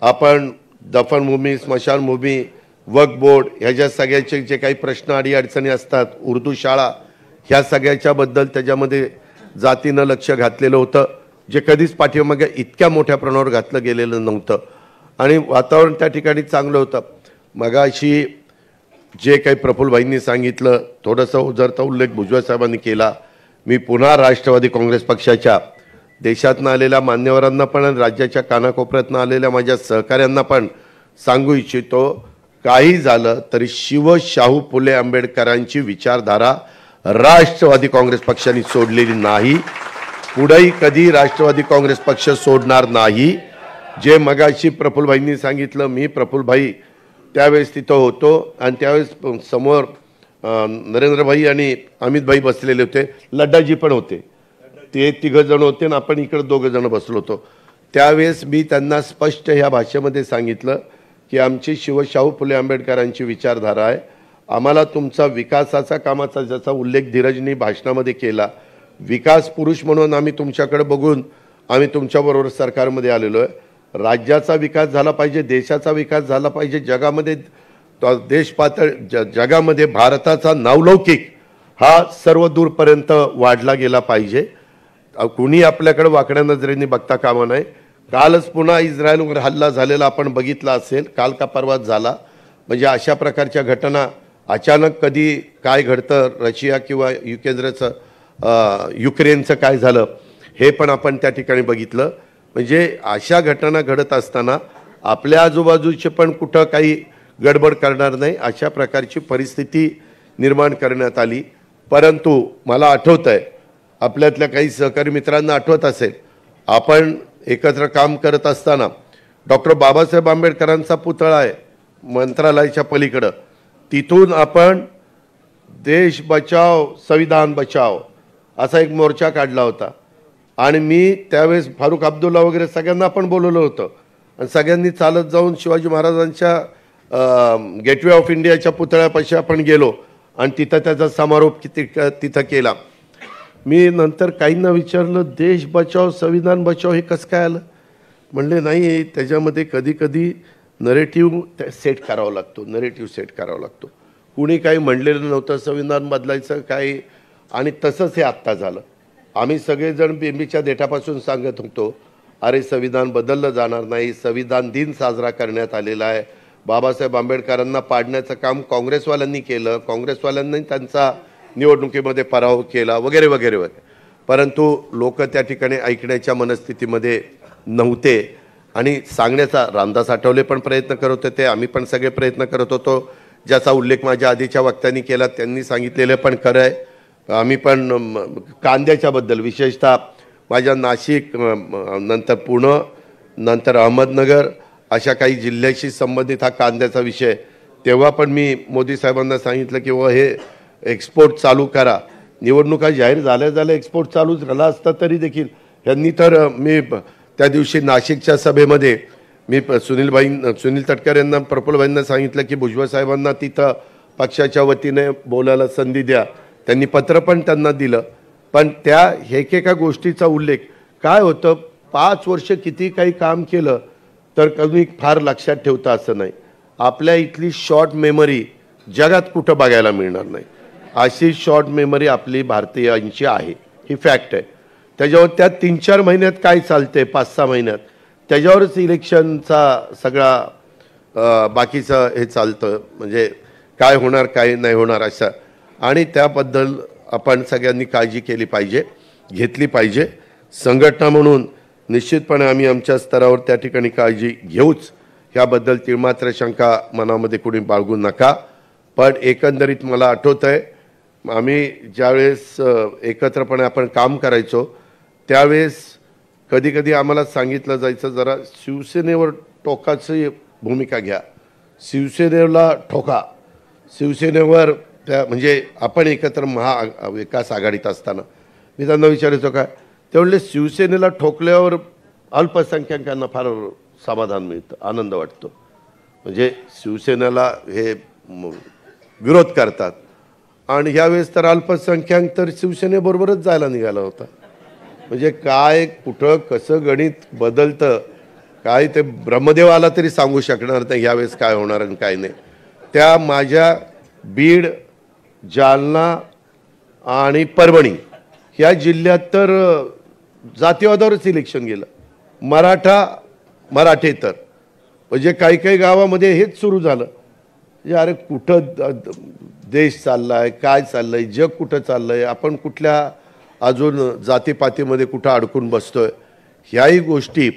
आपण दफनभूमी, स्मशानभूमी, वक्फ बोर्ड ह्याच्या सगळ्याचे जे काही प्रश्न अडीअडचणी असतात, उर्दू शाळा, ह्या सगळ्याच्याबद्दल त्याच्यामध्ये जातीनं लक्ष घातलेलं होतं, जे कधीच पाठीमागे इतक्या मोठ्या प्रमाणावर घातलं गेलेलं नव्हतं. आणि वातावरण त्या ठिकाणी चांगलं होतं. मगाशी जे काही प्रफुल्लभाईंनी सांगितलं, थोडंसं उजरता उल्लेख भुजबळ साहेबांनी केला. मी पुन्हा राष्ट्रवादी काँग्रेस पक्षाच्या देशातनं आलेल्या मान्यवरांना पण आणि राज्याच्या कानाकोपऱ्यातनं आलेल्या माझ्या सहकाऱ्यांना पण सांगू इच्छितो, काही झालं तरी शाहू फुले आंबेडकरांची विचारधारा राष्ट्रवादी काँग्रेस पक्षाने सोडलेली नाही, पुढेही कधी राष्ट्रवादी काँग्रेस पक्ष सोडणार नाही. जे मगाशी प्रफुल्लभाईंनी सांगितलं, मी प्रफुल्लभाई त्यावेळेस तिथं होतो आणि त्यावेळेस समोर नरेंद्रभाई आणि अमितभाई बसलेले होते, लड्डाजी पण होते, ते 3 जण होते आणि आपण इकडे 2 जण बसलो होतो. त्यावेळेस मी त्यांना स्पष्ट ह्या भाषेमध्ये सांगितलं की आमची शाहू फुले आंबेडकरांची विचारधारा आहे. आम्हाला तुमचा विकासाचा कामाचा ज्याचा उल्लेख धीरजनी भाषणामध्ये केला, विकास पुरुष म्हणून आम्ही तुमच्याकडे बघून आम्ही तुमच्याबरोबर सरकारमध्ये आलेलो आहे. राज्याचा विकास झाला पाहिजे, देशाचा विकास झाला पाहिजे, जगामध्ये देश जगामध्ये भारताचा नावलौकिक हा सर्व दूरपर्यंत वाढला गेला पाहिजे. कुणी आपल्याकडे वाकड्या नजरेने बघता कामा नये. कालच पुन्हा इस्रायलवर हल्ला झालेला आपण बघितला असेल, काल का परवाच झाला. म्हणजे अशा प्रकारच्या घटना अचानक कधी काय घडतं, रशिया किंवा युक्रेनचं काय झालं हे पण आपण त्या ठिकाणी बघितलं. म्हणजे अशा घटना घडत असताना आपल्या आजूबाजूचे पण कुठं काही गडबड करणार नाही अशा प्रकारची परिस्थिती निर्माण करण्यात आली. परंतु मला आठवतं आहे, आपल्यातल्या काही सहकारी मित्रांना आठवत असेल, आपण एकत्र काम करत असताना डॉक्टर बाबासाहेब आंबेडकरांचा पुतळा आहे मंत्रालयाच्या पलीकडं, तिथून आपण देश बचाव संविधान बचाव असा एक मोर्चा काढला होता. आणि मी त्यावेळेस फारुख अब्दुल्ला वगैरे सगळ्यांना आपण बोलवलं होतं आणि सगळ्यांनी चालत जाऊन शिवाजी महाराजांच्या गेटवे ऑफ इंडियाच्या पुतळ्यापाशी आपण गेलो आणि तिथं त्याचा समारोप तिथं केला. मी नंतर काहींना विचारलं, देश बचाव संविधान बचाव हे कसं काय आलं? म्हणले नाही, त्याच्यामध्ये कधी कधी नरेटिव्ह सेट करावा लागतो, नरेटिव्ह सेट करावा लागतो. कुणी काही म्हणलेलं नव्हतं संविधान बदलायचं काही, आणि तसंच हे आत्ता झालं. आम्ही सगळेजण बेंबीच्या देठापासून सांगत होतो, अरे संविधान बदललं जाणार नाही, संविधान दिन साजरा करण्यात आलेला आहे. बाबासाहेब आंबेडकरांना पाडण्याचं काम काँग्रेसवाल्यांनी केलं, काँग्रेसवाल्यांनी त्यांचा निवडणुकीमध्ये पराभव केला वगैरे वगैरे वगैरे. परंतु लोक त्या ठिकाणी ऐकण्याच्या मनस्थितीमध्ये नव्हते आणि सांगण्याचा रामदास आठवले पण प्रयत्न करत होते, आम्ही पण सगळे प्रयत्न करत होतो. ज्याचा उल्लेख माझ्या आधीच्या वक्त्यांनी केला, त्यांनी सांगितलेलं पण खरं आहे. आम्ही पण कांद्याच्याबद्दल विशेषतः माझ्या नाशिक, नंतर पुणे, नंतर अहमदनगर अशा काही जिल्ह्याशी संबंधित हा कांद्याचा विषय, तेव्हा पण मी मोदी साहेबांना सांगितलं की हे एक्सपोर्ट चालू करा. निवडणुका जाहीर झाल्या एक्सपोर्ट चालू झाला असता तरी देखील यांनी तर, मी त्या दिवशी नाशिकच्या सभेमध्ये मी सुनील तटकरे यांना, प्रफुल्लभाईंना सांगितलं की भुजबळ साहेबांना तिथं पक्षाच्या वतीने बोलायला संधी द्या. त्यांनी पत्र पण त्यांना दिलं. पण त्या एकेका गोष्टीचा उल्लेख काय होतं, 5 वर्ष किती काही काम केलं तर कधी फार लक्षात ठेवता असं नाही. आपल्या इथली शॉर्ट मेमरी जगात कुठं बघायला मिळणार नाही. अशी शॉर्ट मेमरी आपली भारतीयांची आहे, ही फॅक्ट आहे. त्याच्यावर त्या 3-4 महिन्यात काय चालते, 5-6 महिन्यात त्याच्यावरच इलेक्शनचा सगळा बाकीचं हे चालतं. म्हणजे काय होणार काय नाही होणार असं. आणि त्याबद्दल आपण सगळ्यांनी काळजी केली पाहिजे, घेतली पाहिजे. संघटना म्हणून निश्चितपणे आम्ही आमच्या स्तरावर त्या ठिकाणी काळजी घेऊच, ह्याबद्दल तिळमात्र शंका मनामध्ये कुणी बाळगू नका. पण एकंदरीत मला आठवतं आहे, आम्ही ज्यावेळेस एकत्रपणे आपण काम करायचो त्यावेळेस कधी कधी आम्हाला सांगितलं जायचं, जरा शिवसेनेवर टोकाची भूमिका घ्या, शिवसेनेला ठोका, शिवसेनेवर त्या, म्हणजे आपण एकत्र महाविकास आघाडीत असताना मी त्यांना विचारायचो काय, ते म्हणले शिवसेनेला ठोकल्यावर अल्पसंख्याकांना फार समाधान मिळतं, आनंद वाटतो. म्हणजे शिवसेनेला हे विरोध करतात आणि यावेळेस तर अल्पसंख्याक तर शिवसेनेबरोबरच जायला निघाला होता. म्हणजे काय कुठं कसं गणित बदलतं काय ते ब्रह्मदेव आला तरी सांगू शकणार नाही यावेळेस काय होणार आणि काय नाही. त्या माझ्या बीड, जालना आणि परभणी ह्या जिल्ह्यात तर जातीवादावरच इलेक्शन गेलं. मराठेतर म्हणजे काही काही गावामध्ये हेच सुरू झालं. म्हणजे अरे कुठं देश चाललाय, काय चाललंय, जग कुठं चाललंय, आपण कुठल्या अजून जातीपातीमध्ये कुठं अडकून बसतोय. ह्याही गोष्टी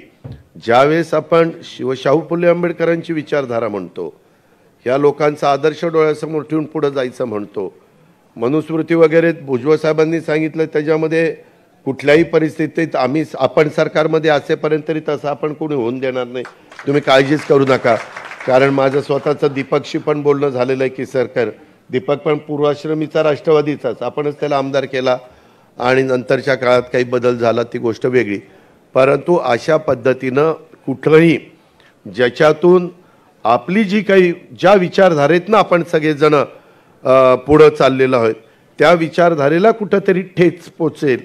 ज्यावेळेस आपण शाहू फुले आंबेडकरांची विचारधारा म्हणतो, ह्या लोकांचा आदर्श डोळ्यासमोर ठेवून पुढे जायचं म्हणतो, मनुस्मृती वगैरे भुजबळ साहेबांनी सांगितलं, त्याच्यामध्ये कुठल्याही परिस्थितीत आपण सरकारमध्ये असेपर्यंत तरी तसं आपण कोणी होऊन देणार नाही, तुम्ही काळजीच करू नका. कारण माझं स्वतःचं दीपकशी पण बोलणं झालेलं आहे की सरकार, दीपक पण पूर्वाश्रमीचा राष्ट्रवादीचाच, आपणच त्याला आमदार केला आणि नंतरच्या काळात काही बदल झाला ती गोष्ट वेगळी. परंतु अशा पद्धतीनं कुठलंही ज्याच्यातून आपली जी काही ज्या विचारधारेतनं आपण सगळेजण पुढं चाललेलो आहोत त्या विचारधारेला कुठंतरी ठेच पोचेल,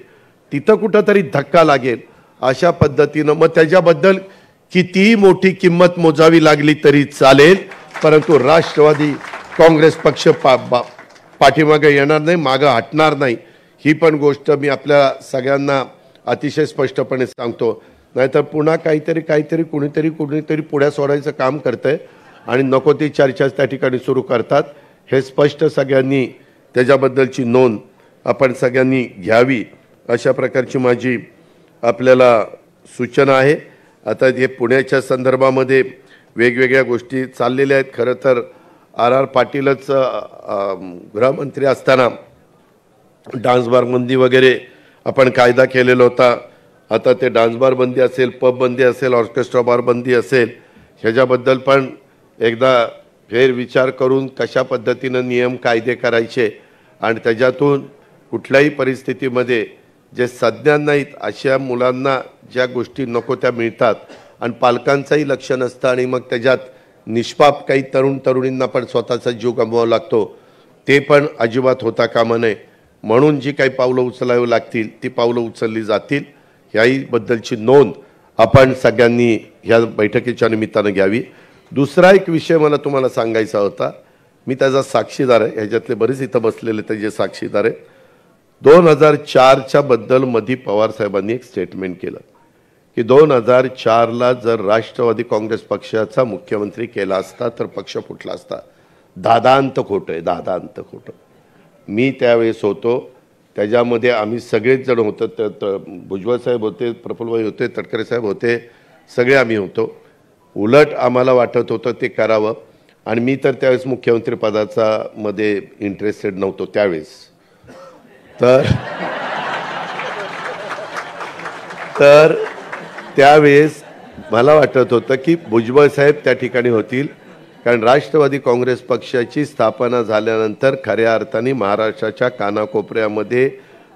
तिथं कुठंतरी धक्का लागेल, अशा पद्धतीनं मग त्याच्याबद्दल कितीही मोठी किंमत मोजावी लागली तरी चालेल, परंतु राष्ट्रवादी काँग्रेस पक्ष पाठीमागे येणार नाही, मागं हटणार नाही. ही पण गोष्ट मी आपल्या सगळ्यांना अतिशय स्पष्टपणे सांगतो. नाहीतर पुन्हा काहीतरी कुणीतरी पुढ्या सोडायचं काम करतंय आणि नको ती चर्चा त्या ठिकाणी सुरू करतात. हे स्पष्ट सगळ्यांनी त्याच्याबद्दलची नोंद आपण सगळ्यांनी घ्यावी, अशा प्रकारची माझी आपल्याला सूचना आहे. आता हे पुण्याच्या संदर्भामध्ये वेगवेगळ्या गोष्टी चाललेल्या आहेत. खरं तर आर पाटीलच गृहमंत्री असताना डान्स बार बंदी वगैरे आपण कायदा केलेला होता. आता ते डान्स बार बंदी असेल, पब बंदी असेल, ऑर्केस्ट्रा बार बंदी असेल, ह्याच्याबद्दल पण एकदा फेर विचार करून कशा पद्धतीनं नियम कायदे करायचे आणि त्याच्यातून कुठल्याही परिस्थितीमध्ये जे सज्ञान नाहीत अशा मुलांना ज्या गोष्टी नको त्या मिळतात आणि पालकांचंही लक्ष नसतं आणि मग त्याच्यात निष्पाप काही तरुणींना पण स्वतःचा जीव गमवावा लागतो, ते पण अजिबात होता कामा नये. म्हणून जी काही पावलं उचलावी लागतील ती पावलं उचलली जातील, ह्याही बद्दलची नोंद आपण सगळ्यांनी ह्या बैठकीच्या निमित्तानं घ्यावी. दुसरा एक विषय मला तुम्हाला सांगायचा होता, मी त्याचा साक्षीदार आहे, ह्याच्यातले बरेच इथं बसलेले त्याचे साक्षीदार आहे. 2004च्या बद्दल मधी पवार साहेबांनी एक स्टेटमेंट केलं की 2004ला जर राष्ट्रवादी काँग्रेस पक्षाचा मुख्यमंत्री केला असता तर पक्ष फुटला असता. दादांत खोटं आहे, दादांत खोटं. मी त्यावेळेस होतो, त्याच्यामध्ये आम्ही सगळेच जण होतो, भुजबळ साहेब होते, प्रफुल्लभाई होते, तटकरे साहेब होते, सगळे आम्ही होतो. उलट आम्हाला वाटत होतं ते करावं आणि मी तर त्यावेळेस मुख्यमंत्री पदाचा मध्ये इंटरेस्टेड नव्हतो त्यावेळेस. तर त्यावेळेस मला वाटत होतं की भुजबळ साहेब त्या ठिकाणी होतील, कारण राष्ट्रवादी काँग्रेस पक्षाची स्थापना झाल्यानंतर खऱ्या अर्थाने महाराष्ट्राच्या कानाकोपऱ्यामध्ये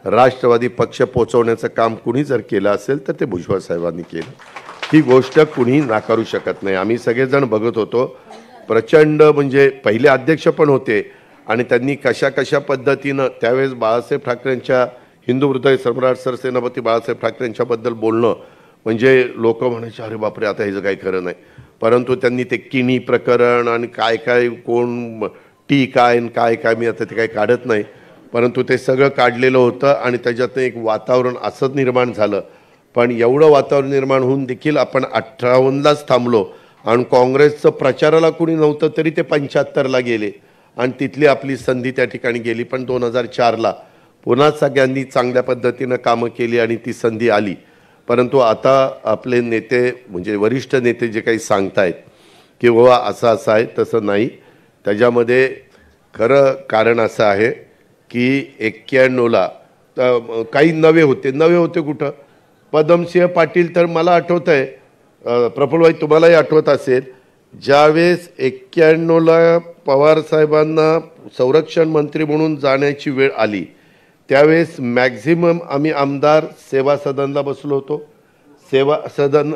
राष्ट्रवादी पक्ष पोचवण्याचं काम कुणी जर केलं असेल तर ते भुजबळ साहेबांनी केलं. ही गोष्ट कुणीही नाकारू शकत नाही. आम्ही सगळेजण बघत होतो, प्रचंड म्हणजे पहिले अध्यक्ष पण होते आणि त्यांनी कशा पद्धतीनं त्यावेळेस बाळासाहेब ठाकरेंच्या हिंदू हृदय सम्राट सरसेनापती बाळासाहेब ठाकरेंच्याबद्दल बोलणं म्हणजे लोक म्हणायचे अरे बापरे आता ह्याचं काही खरं नाही. परंतु त्यांनी ते किणी प्रकरण आणि काय कोण टी काय मी आता ते काही काढत नाही, परंतु ते सगळं काढलेलं होतं आणि त्याच्यातनं एक वातावरण असं निर्माण झालं. पण एवढं वातावरण निर्माण होऊन देखील आपण 58लाच थांबलो आणि काँग्रेसचं प्रचाराला कुणी नव्हतं तरी ते 75ला गेले आणि तिथली आपली संधी त्या ठिकाणी गेली. पण 2004ला पुन्हा सगळ्यांनी चांगल्या पद्धतीनं कामं केली आणि ती संधी आली. परंतु आता आपले नेते म्हणजे वरिष्ठ नेते जे काही सांगतायत की बाबा असं आहे तसं नाही, त्याच्यामध्ये खरं कारण असं आहे की 91ला काही नवे होते कुठं, पद्मसिंह पाटील तर मला आठवत आहे, प्रफुल्लभाई तुम्हालाही आठवत असेल, ज्यावेळेस 91ला पवार साहेबांना संरक्षण मंत्री म्हणून जाण्याची वेळ आली त्यावेळेस मॅक्झिमम आम्ही आमदार सेवा सदनला बसलो होतो. सेवा सदन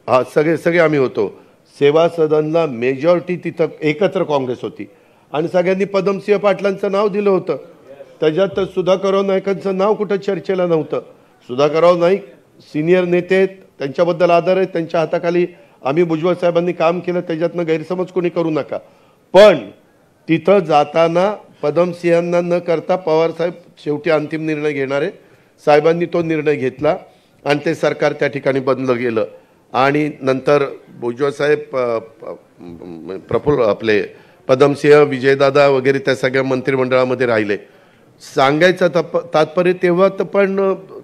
हा सगळे आम्ही होतो. सेवा सदनला मेजॉरिटी तिथं एकत्र काँग्रेस होती आणि सगळ्यांनी पद्मसिंह पाटलांचं नाव दिलं होतं. त्याच्यात सुधाकरराव नाईकांचं नाव कुठं चर्चेला नव्हतं. सुधाकरराव नाईक सिनियर नेते आहेत, त्यांच्याबद्दल आदर आहे, त्यांच्या हाताखाली आम्ही भुजबळ साहेबांनी काम केलं, त्याच्यातनं गैरसमज कोणी करू नका. पण तिथं जाताना पद्मसिंहांना न करता पवारसाहेब शेवटी अंतिम निर्णय घेणारे साहेबांनी तो निर्णय घेतला आणि ते सरकार त्या ठिकाणी बदललं गेलं. आणि नंतर भुजबळ साहेब प्रफुल्ल आपले पद्मसिंह विजयदादा वगैरे त्या सगळ्या मंत्रिमंडळामध्ये राहिले. सांगायचं तात्पर्य तेव्हा तर पण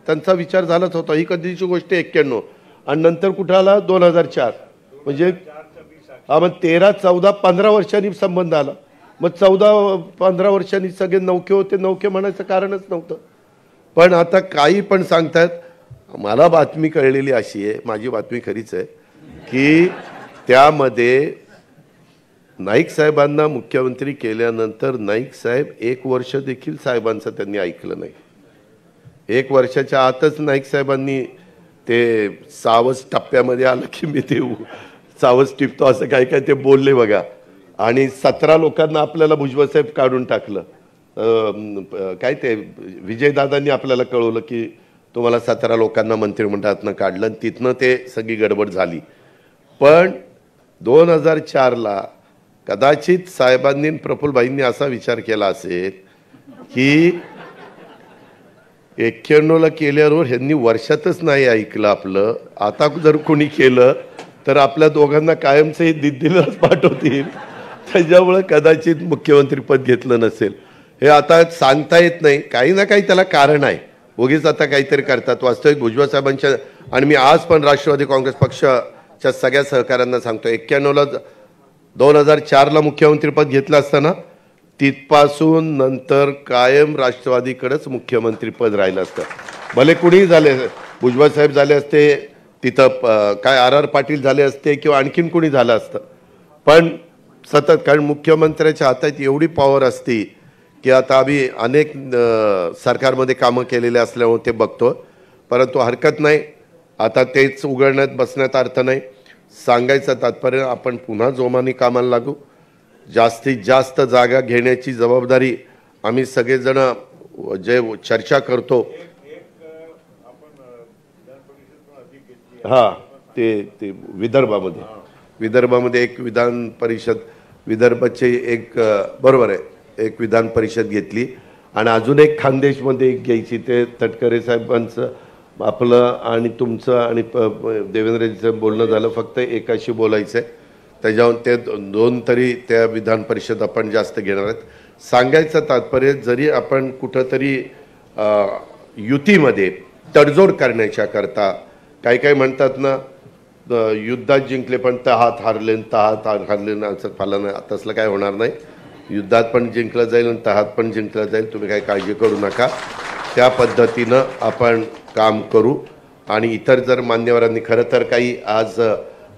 त्यांचा विचार झालाच होता. ही कधीची गोष्ट 91 आणि नंतर कुठं आला 2004 म्हणजे मग 13, 14, 15 वर्षांनी संबंध आला. मग 14-15 वर्षांनी सगळे नौके होते. नौके म्हणायचं कारणच नव्हतं. पण आता काही पण सांगतात. मला बातमी कळलेली अशी आहे, माझी बातमी खरीच आहे, की त्यामध्ये नाईक साहेबांना मुख्यमंत्री केल्यानंतर नाईक साहेब 1 वर्ष देखील साहेबांचं त्यांनी ऐकलं नाही. 1 वर्षाच्या आतच नाईक साहेबांनी ते सावज टप्प्यामध्ये आलं की मी ते सावज टिपतो असं काय काय ते बोलले बघा. आणि 17 लोकांना आपल्याला भुजबळ साहेब काढून टाकलं. काय ते विजयदादांनी आपल्याला कळवलं की तुम्हाला 17 लोकांना मंत्रिमंडळातनं काढलं आणि तिथनं ते सगळी गडबड झाली. पण 2004ला कदाचित साहेबांनी प्रफुल्लभाईंनी असा विचार केला असेल की 91ला केल्यावर ह्यांनी वर्षातच नाही ऐकलं आपलं, आता जर कोणी केलं तर आपल्या दोघांना कायमचं हे दिल्लीलाच पाठवतील. त्याच्यामुळे कदाचित मुख्यमंत्रीपद घेतलं नसेल. हे आता सांगता येत नाही. काही ना काही त्याला कारण आहे. उगीच आता काहीतरी करतात. वास्तविक भुजबळ साहेबांच्या आणि मी आज पण राष्ट्रवादी काँग्रेस पक्षाच्या सगळ्या सहकाऱ्यांना सांगतो, 91ला 2004ला मुख्यमंत्रीपद घेतलं असताना तिथपासून नंतर कायम राष्ट्रवादीकडेच मुख्यमंत्रीपद राहिलं असतं. भले कुणीही झाले, भुजबळ साहेब झाले असते, तिथं काय RR पाटील झाले असते किंवा आणखीन कुणी झालं असतं. पण सतत, कारण मुख्यमंत्र्याच्या हातात एवढी पॉवर असती की आता आम्ही अनेक सरकारमध्ये कामं केलेले असल्यामुळे ते बघतो. परंतु हरकत नाही, आता तेच उघडण्यात बसण्यात अर्थ नाही. सांगायचं तात्पर्य आपण पुन्हा जोमाने कामाला लागू. जास्तीत जास्त जागा घेण्याची जबाबदारी आम्ही सगळेजण जे चर्चा करतो. हां, ते विदर्भामध्ये एक विधान परिषद, विदर्भाचे एक बरोबर आहे, एक विधान परिषद घेतली आणि अजून एक खानदेशमध्ये एक घ्यायची. ते तटकरे साहेबांचं आपलं आणि तुमचं आणि देवेंद्रजीचं बोलणं झालं. फक्त एकाशी बोलायचं आहे. त्याच्यावर ते 2 तरी त्या विधान परिषद आपण जास्त घेणार आहेत. सांगायचं तात्पर्य, जरी आपण कुठंतरी युतीमध्ये तडजोड करण्याच्या करता काही म्हणतात ना, युद्धात जिंकले पण तहात हारले असं फाला नाही. तसलं काय होणार नाही. युद्धात पण जिंकलं जाईल आणि तहात पण जिंकलं जाईल. तुम्ही काही काळजी करू नका. त्या पद्धतीनं आपण काम करू. आणि इतर जर मान्यवरांनी खरं तर काही आज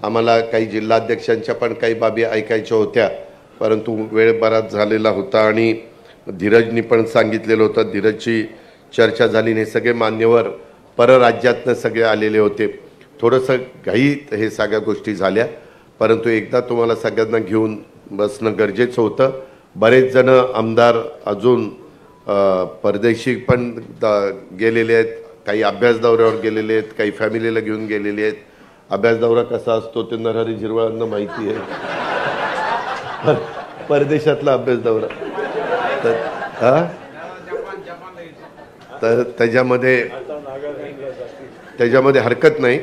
आम्हाला काही जिल्हाध्यक्षांच्या पण काही बाबी ऐकायच्या होत्या, परंतु वेळ बराच झालेला होता आणि धीरजनी पण सांगितलेलं होतं, धीरजची चर्चा झाली नाही. सगळे मान्यवर परराज्यातनं सगळे आलेले होते. थोडंसं घाईत हे सगळ्या गोष्टी झाल्या, परंतु एकदा तुम्हाला सगळ्यांना घेऊन बसणं गरजेचं होतं. बरेच जण आमदार अजून परदेशी पण गेलेले आहेत, काही अभ्यास दौऱ्यावर गेलेले आहेत, काही फॅमिलीला घेऊन गेलेले आहेत. अभ्यास दौरा कसा असतो ते नरहरी झिरवाळांना माहिती आहे. परदेशातला अभ्यास दौरा तर त्याच्यामध्ये हरकत नाही.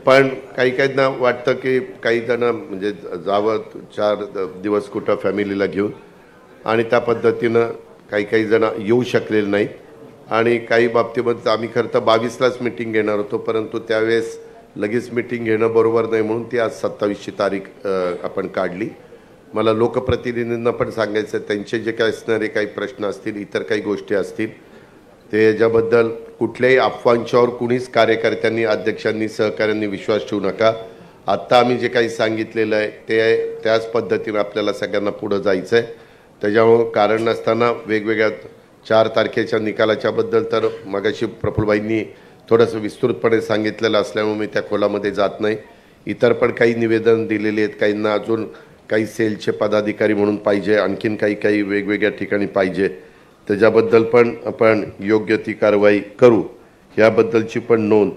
पण काहींना वाटतं की काही जण म्हणजे जावं 4 दिवस कुठं फॅमिलीला घेऊन, आणि त्या पद्धतीनं काही जण येऊ शकलेले नाहीत. आणि काही बाबतीमध्ये आम्ही खरं तर 22लाच मीटिंग घेणार होतो, परंतु त्यावेळेस लगेच मीटिंग घेणं बरोबर नाही म्हणून ती आज 27ची तारीख आपण काढली. मला लोकप्रतिनिधींना पण सांगायचं, त्यांचे जे काही असणारे काही प्रश्न असतील, इतर काही गोष्टी असतील, ते याच्याबद्दल कुठल्याही अफवांच्यावर कुणीच कार्यकर्त्यांनी, अध्यक्षांनी, सहकाऱ्यांनी विश्वास ठेवू नका. आत्ता आम्ही जे काही सांगितलेलं आहे ते त्याच पद्धतीनं आपल्याला सगळ्यांना पुढं जायचं आहे. त्याच्यामुळं कारण नसताना वेगवेगळ्या 4 तारखेच्या निकालाच्या बद्दल तर मगाशी प्रफुल्लभाईंनी थोडंसं विस्तृतपणे सांगितलेलं असल्यामुळे मी त्या खोलामध्ये जात नाही. इतर पण काही निवेदन दिलेले आहेत, काहींना अजून काही सेलचे पदाधिकारी म्हणून पाहिजे, आणखीन काही वेगवेगळ्या ठिकाणी पाहिजे, त्याच्याबद्दल पण आपण योग्य ती कारवाई करू. याबद्दलची पण नोंद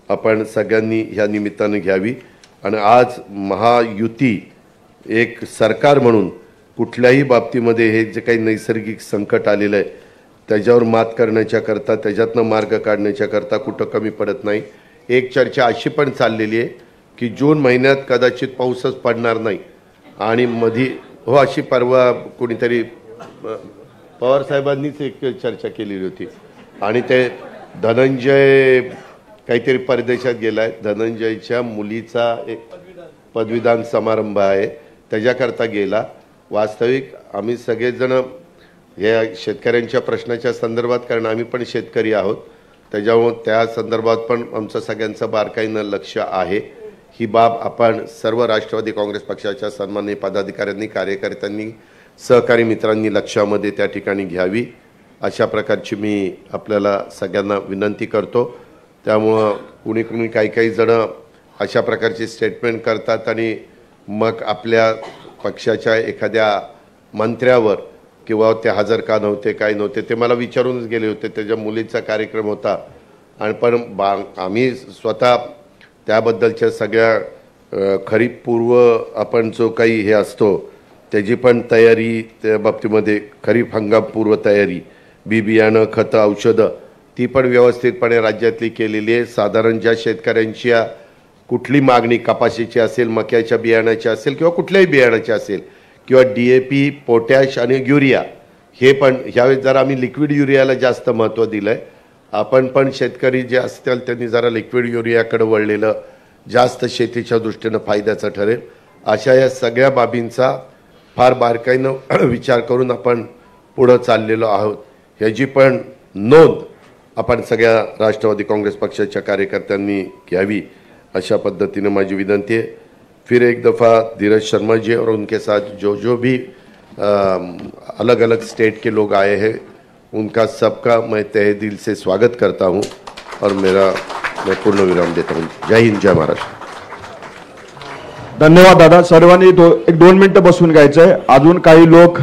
आपण सगळ्यांनी ह्या निमित्ताने घ्यावी. आणि आज महायुती एक सरकार म्हणून कुठल्याही बाबतीमध्ये हे जे काही नैसर्गिक संकट आलेलं आहे त्याच्यावर मात करण्याच्या करता, त्याच्यातनं मार्ग काढण्याच्या करता कुठं कमी पडत नाही. एक चर्चा अशी पण चाललेली आहे की जून महिन्यात कदाचित पाऊसच पडणार नाही आणि मधी अशी परवा कोणीतरी पवार साहेबांनीच एक चर्चा केलेली होती आणि ते धनंजय काहीतरी परदेशात गेलाय, धनंजयच्या मुलीचा एक पदवीदान समारंभ आहे, त्याच्याकरता गेला. वास्तविक आम्ही सगळेजण या शेतकऱ्यांच्या प्रश्नाच्या संदर्भात, कारण आम्ही पण शेतकरी आहोत, त्याच्यामुळे त्या संदर्भात पण आमचं सगळ्यांचं बारकाईनं लक्ष आहे. ही बाब आपण सर्व राष्ट्रवादी काँग्रेस पक्षाच्या सन्माननीय पदाधिकाऱ्यांनी, कार्यकर्त्यांनी, सहकारी मित्रांनी लक्षामध्ये त्या ठिकाणी घ्यावी, अशा प्रकारची मी आपल्याला सगळ्यांना विनंती करतो. त्यामुळं कुणी काही जण अशा प्रकारची स्टेटमेंट करतात आणि मग आपल्या पक्षाच्या एखाद्या मंत्र्यावर किंवा ते हजर का नव्हते, काय नव्हते, ते मला विचारूनच गेले होते. त्याच्या मुलीचा कार्यक्रम होता आणि पण आम्ही स्वतः त्याबद्दलच्या सगळ्या खरीपपूर्व आपण जो काही हे असतो त्याची पण तयारी, त्या बाबतीमध्ये खरीप हंगामपूर्व तयारी, बियाणं, खतं, औषधं ती पण व्यवस्थितपणे राज्यातली केलेली आहे. साधारण ज्या शेतकऱ्यांची कुठली मागणी कपाशीची असेल, मक्याच्या बियाण्याची असेल किंवा कुठल्याही बियाण्याची असेल किंवा DAP, पोटॅश आणि युरिया, हे पण ह्यावेळेस जरा आम्ही लिक्विड युरियाला जास्त महत्त्व दिलं आहे. आपण पण शेतकरी जे असतील त्यांनी जरा लिक्विड युरियाकडे वळलेलं जास्त शेतीच्या दृष्टीनं फायद्याचं ठरेल. अशा या सगळ्या बाबींचा फार बारकाईनं विचार करून आपण पुढं चाललेलो आहोत. ह्याची पण नोंद आपण सगळ्या राष्ट्रवादी काँग्रेस पक्षाच्या कार्यकर्त्यांनी घ्यावी, अशा पद्धतीने माझी विनंती है. फिर एक दफ़ा धीरज शर्मा जी और उनके साथ जो भी अलग अलग स्टेट के लोग आए हैं उनका सबका मैं तहे दिल से स्वागत करता हूं और मैं पूर्ण विराम देता हूं. जय हिंद, जय महाराष्ट्र. धन्यवाद दादा. सर्वांनी एक 2 मिनिटं बसून घ्यायचंय. अजून काही लोक